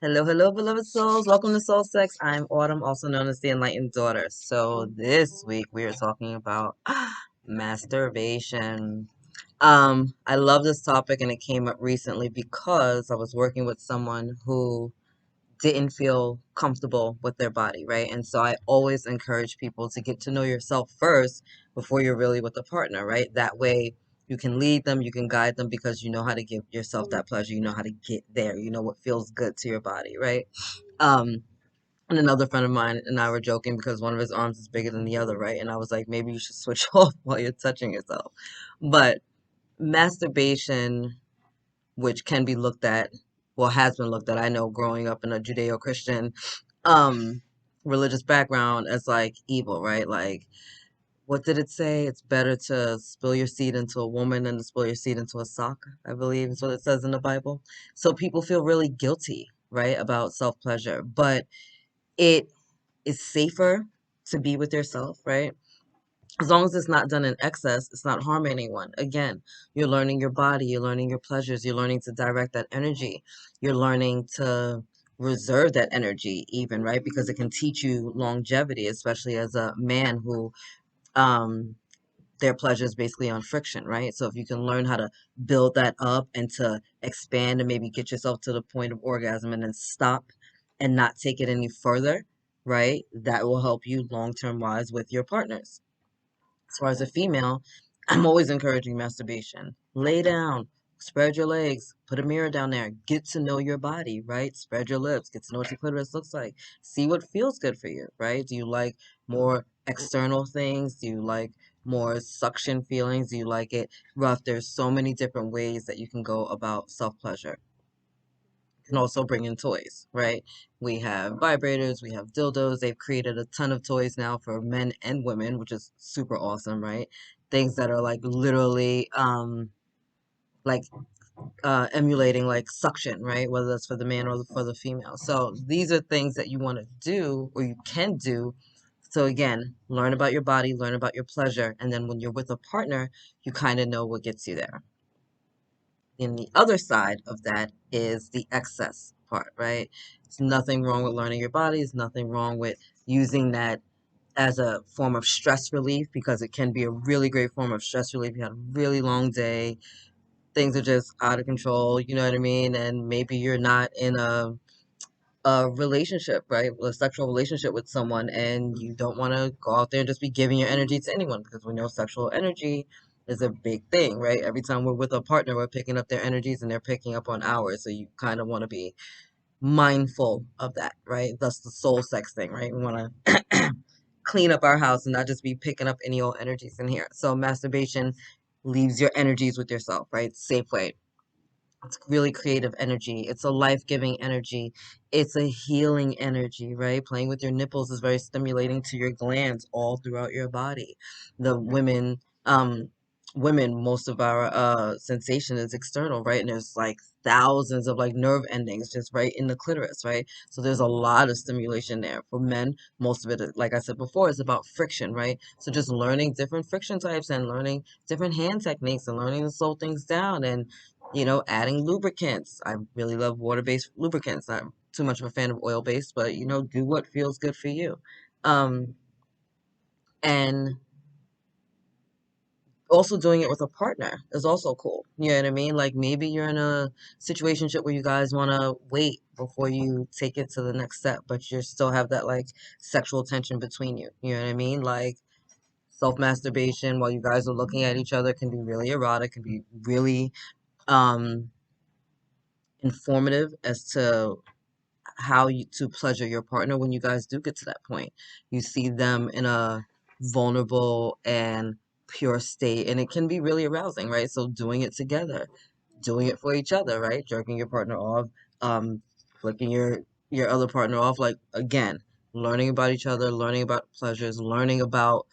Hello, hello, beloved souls. Welcome to Soul Sex. I'm Autumn, also known as the Enlightened Daughter. So this week we are talking about masturbation. I love this topic and it came up recently because I was working with someone who didn't feel comfortable with their body, right? And so I always encourage people to get to know yourself first before you're really with a partner, right? That way you can lead them, you can guide them because you know how to give yourself that pleasure, you know how to get there, you know what feels good to your body, right? Um, and another friend of mine and I were joking because one of his arms is bigger than the other, right? And I was like, maybe you should switch off while you're touching yourself. But masturbation, which can be looked at, well, has been looked at, I know, growing up in a Judeo-Christian um religious background as like evil, right? Like, what did it say? It's better to spill your seed into a woman than to spill your seed into a sock, I believe is what it says in the Bible. So people feel really guilty, right, about self-pleasure, but it is safer to be with yourself, right? As long as it's not done in excess, it's not harming anyone. Again, you're learning your body, you're learning your pleasures, you're learning to direct that energy, you're learning to reserve that energy, even, right? Because it can teach you longevity, especially as a man who um their pleasure is basically on friction, right? So if you can learn how to build that up and to expand and maybe get yourself to the point of orgasm and then stop and not take it any further, right? That will help you long term wise with your partners. As far as a female, I'm always encouraging masturbation. Lay down, spread your legs, put a mirror down there, get to know your body, right? Spread your lips, get to know what your clitoris looks like. See what feels good for you, right? Do you like more external things? Do you like more suction feelings? Do you like it rough? There's so many different ways that you can go about self pleasure. Can also bring in toys, right? We have vibrators, we have dildos. They've created a ton of toys now for men and women, which is super awesome, right? Things that are like literally like emulating like suction, right? Whether that's for the man or for the female. So these are things that you want to do or you can do. So again, learn about your body, learn about your pleasure, and then when you're with a partner, you kind of know what gets you there. And the other side of that is the excess part, right? There's nothing wrong with learning your body. There's nothing wrong with using that as a form of stress relief because it can be a really great form of stress relief. You had a really long day, things are just out of control, you know what I mean? And maybe you're not in a relationship, right? A sexual relationship with someone, and you don't want to go out there and just be giving your energy to anyone because we know sexual energy is a big thing, right? Every time we're with a partner, we're picking up their energies and they're picking up on ours. So you kind of want to be mindful of that, right? That's the soul sex thing, right? We want to clean up our house and not just be picking up any old energies in here. So masturbation leaves your energies with yourself, right? Safe way. It's really creative energy. It's a life-giving energy. It's a healing energy, right? Playing with your nipples is very stimulating to your glands all throughout your body. The women, most of our sensation is external, right? And there's like thousands of like nerve endings just right in the clitoris, right? So there's a lot of stimulation there. For men, most of it, like I said before, is about friction, right? So just learning different friction types and learning different hand techniques and learning to slow things down and adding lubricants. I really love water-based lubricants. Not too much of a fan of oil-based, but do what feels good for you. Um, and also doing it with a partner is also cool. You know what I mean? Like maybe you're in a situationship where you guys want to wait before you take it to the next step, but you still have that like sexual tension between you. You know what I mean? Like self-masturbation while you guys are looking at each other can be really erotic, can be really um informative as to how you to pleasure your partner when you guys do get to that point. You see them in a vulnerable and pure state, and it can be really arousing, right? So doing it together, doing it for each other, right? Jerking your partner off, flicking your other partner off, like again, learning about each other, learning about pleasures, learning about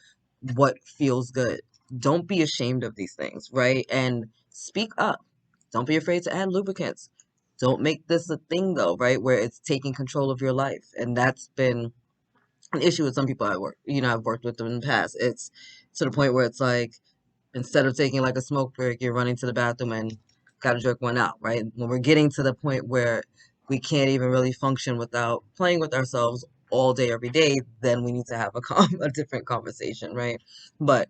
what feels good. Don't be ashamed of these things, right? And speak up. Don't be afraid to add lubricants. Don't make this a thing though, right? Where it's taking control of your life. And that's been an issue with some people I've worked with them in the past. It's to the point where it's like instead of taking like a smoke break, you're running to the bathroom and gotta jerk one out, right? When we're getting to the point where we can't even really function without playing with ourselves all day, every day, then we need to have a different conversation, right? But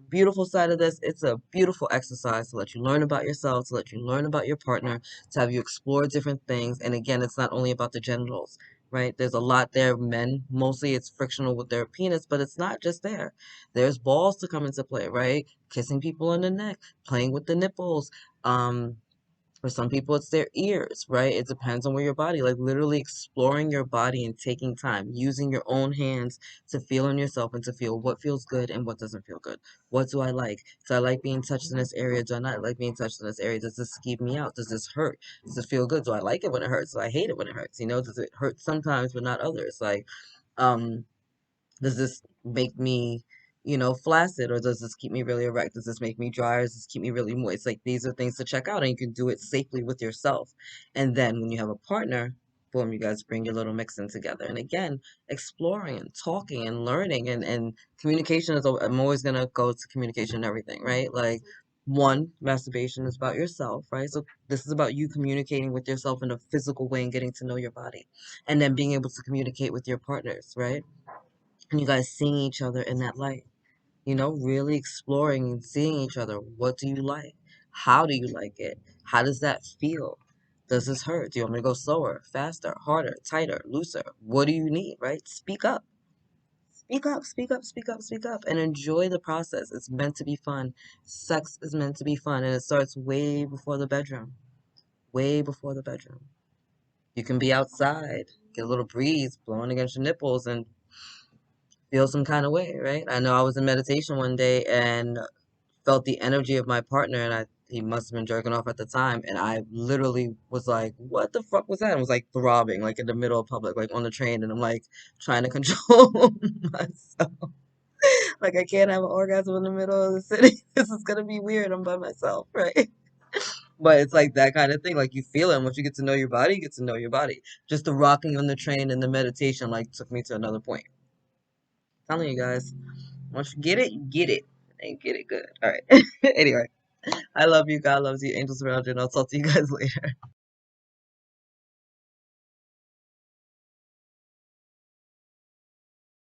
beautiful side of this, it's a beautiful exercise to let you learn about yourself, to let you learn about your partner, to have you explore different things. And again, it's not only about the genitals, right? There's a lot there. Men, mostly it's frictional with their penis, but it's not just there. There's balls to come into play, right? Kissing people on the neck, playing with the nipples, for some people, it's their ears, right? It depends on where your body, like literally exploring your body and taking time, using your own hands to feel on yourself and to feel what feels good and what doesn't feel good. What do I like? Do I like being touched in this area? Do I not like being touched in this area? Does this keep me out? Does this hurt? Does it feel good? Do I like it when it hurts? Do I hate it when it hurts? Does it hurt sometimes but not others? Like, um, does this make me, flaccid, or does this keep me really erect? Does this make me dry, or does this keep me really moist? Like, these are things to check out, and you can do it safely with yourself. And then when you have a partner, boom, you guys bring your little mix in together. And again, exploring and talking and learning, and communication is, I'm always going to go to communication and everything, right? Like, one, masturbation is about yourself, right? So this is about you communicating with yourself in a physical way and getting to know your body. And then being able to communicate with your partners, right? And you guys seeing each other in that light, really exploring and seeing each other. What do you like? How do you like it? How does that feel? Does this hurt? Do you want me to go slower, faster, harder, tighter, looser? What do you need, right? Speak up. Speak up, speak up, speak up, speak up, and enjoy the process. It's meant to be fun. Sex is meant to be fun, and it starts way before the bedroom. Way before the bedroom. You can be outside, get a little breeze blowing against your nipples, and feel some kind of way, right? I know I was in meditation one day and felt the energy of my partner, and he must have been jerking off at the time, and I literally was like, "What the fuck was that?" And was like throbbing, like in the middle of public, like on the train, and I'm like trying to control myself, like I can't have an orgasm in the middle of the city. This is gonna be weird. I'm by myself, right? But it's like that kind of thing. Like you feel it. And once you get to know your body, you get to know your body. Just the rocking on the train and the meditation like took me to another point. Telling you guys. Once you get it, you get it. And get it good. All right. Anyway, I love you. God loves you. Angels around you. And I'll talk to you guys later.